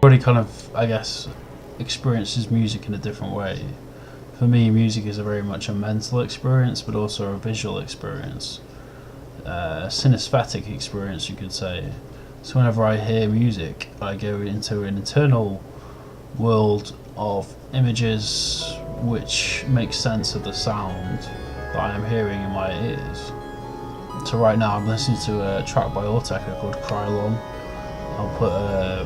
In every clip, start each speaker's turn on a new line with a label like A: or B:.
A: everybody kind of, I guess, experiences music in a different way. For me, music is very much a mental experience, but also a visual experience, synesthetic experience, you could say. So whenever I hear music, I go into an internal world of images which make sense of the sound that I am hearing in my ears. So right now I'm listening to a track by Autechre called Krylon. I'll put a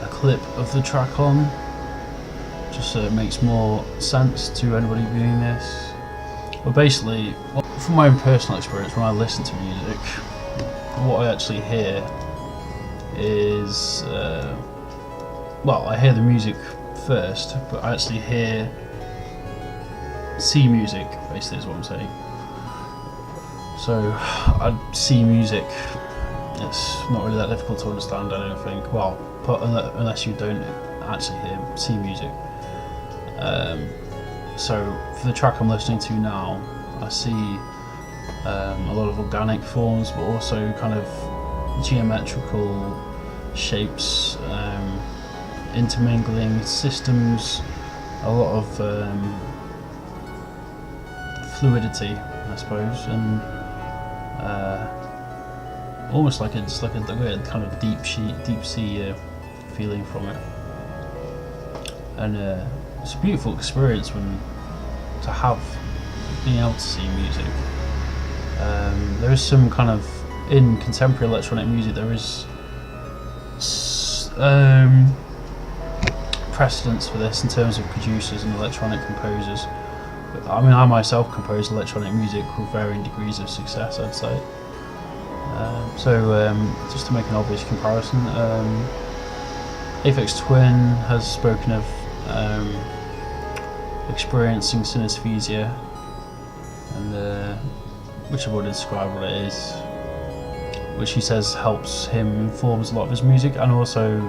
A: clip of the track on, just so it makes more sense to anybody viewing this. But basically, from my own personal experience, when I listen to music, what I actually hear is, well, I hear the music first, but I actually see music, basically is what I'm saying. So I see music, it's not really that difficult to understand, I don't think. Well, unless you don't actually see music. So for the track I'm listening to now, I see a lot of organic forms, but also kind of geometrical shapes, intermingling systems, a lot of fluidity, I suppose, and almost like it's like a kind of deep sea feeling from it. And it's a beautiful experience to have being able to see music. There is some kind of, in contemporary electronic music, there is precedence for this in terms of producers and electronic composers. I mean, I myself compose electronic music with varying degrees of success, I'd say. Just to make an obvious comparison, Autechre Twin has spoken of experiencing synesthesia, and which I've already described what it is, which he says helps him, informs a lot of his music, and also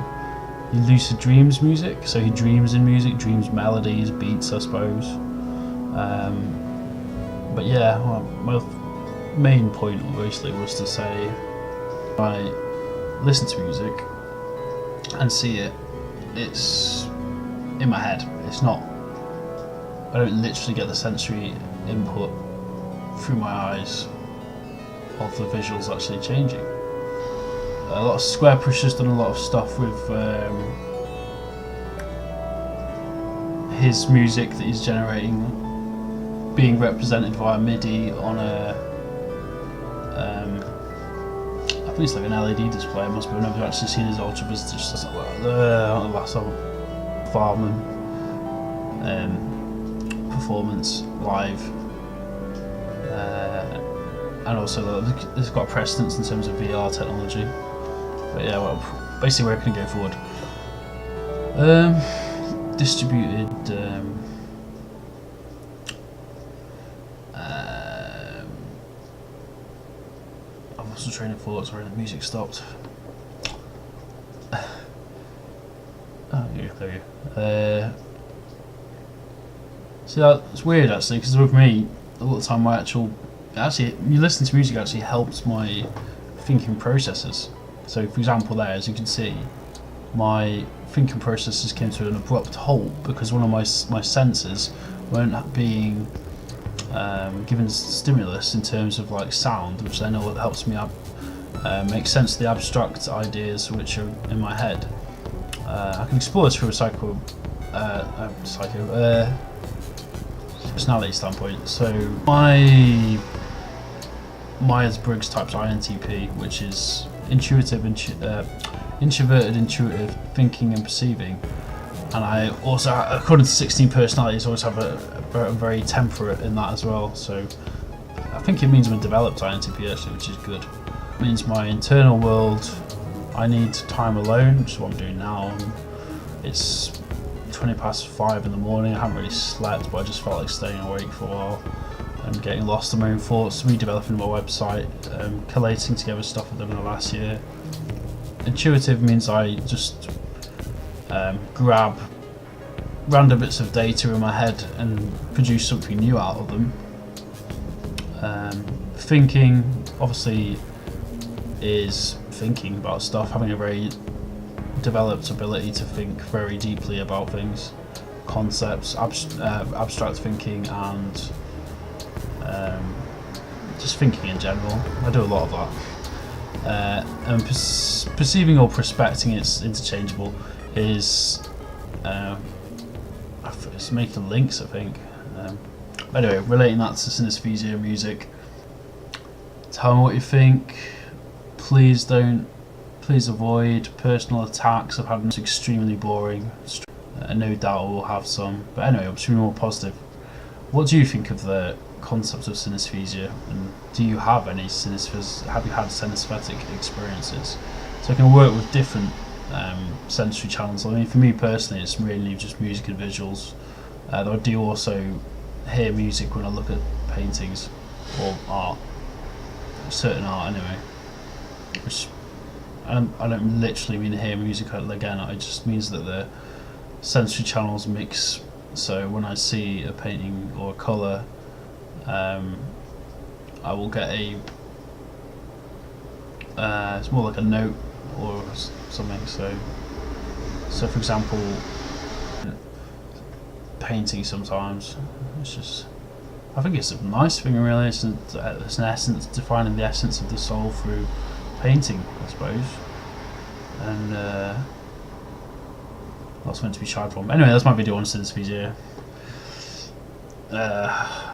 A: he lucid dreams music, so he dreams in music, dreams melodies, beats, I suppose. But yeah, well, my main point obviously was to say, I listen to music and see it, it's in my head, it's not, I don't literally get the sensory input through my eyes of the visuals actually changing. A lot of Square Push has done a lot of stuff with his music that he's generating being represented via MIDI on a I think it's like an LED display. It must be. I've never actually seen his Ultra Visitor, just like the last Farman performance live, and also it's got a precedence in terms of VR technology. But yeah, well, basically where can I go forward? Distributed. I've lost the train of thought. Sorry, the music stopped. Oh, yeah, there you go. See, that's weird actually, because with me, a lot of the time you listen to music actually helps my thinking processes. So, for example, there, as you can see, my thinking processes came to an abrupt halt because one of my senses weren't being given stimulus in terms of like sound, which then helps me make sense of the abstract ideas which are in my head. I can explore this from a personality standpoint. So my Myers-Briggs type's INTP, which is introverted, intuitive thinking and perceiving, and I also, according to 16 personalities, always have a very temperate in that as well. So I think it means I'm a developed INTP actually, which is good. It means my internal world, I need time alone, which is what I'm doing now. It's 5:20 in the morning. I haven't really slept, but I just felt like staying awake for a while and getting lost in my own thoughts, redeveloping my website, collating together stuff I've done in the last year. Intuitive means I just grab random bits of data in my head and produce something new out of them. Thinking, obviously, is thinking about stuff, having a very developed ability to think very deeply about things, concepts, abstract thinking, and just thinking in general. I do a lot of that. And perceiving or prospecting, it's interchangeable, is it's making links, I think. Anyway, relating that to synesthesia and music. Tell me what you think. Please avoid personal attacks. I've had them extremely boring. No doubt we'll have some. But anyway, I'm more positive. What do you think of the concept of synesthesia? And do you have any have you had synesthetic experiences? So I can work with different sensory channels. I mean, for me personally, it's mainly just music and visuals. Though I do also hear music when I look at paintings or art, certain art anyway. Which I don't literally mean hear music again. It just means that the sensory channels mix. So when I see a painting or a colour, I will get it's more like a note or something. So for example, painting sometimes, it's just, I think it's a nice thing really. It's an essence, defining the essence of the soul through painting, I suppose. And that's meant to be shied from. Anyway, that's my video on synesthesia.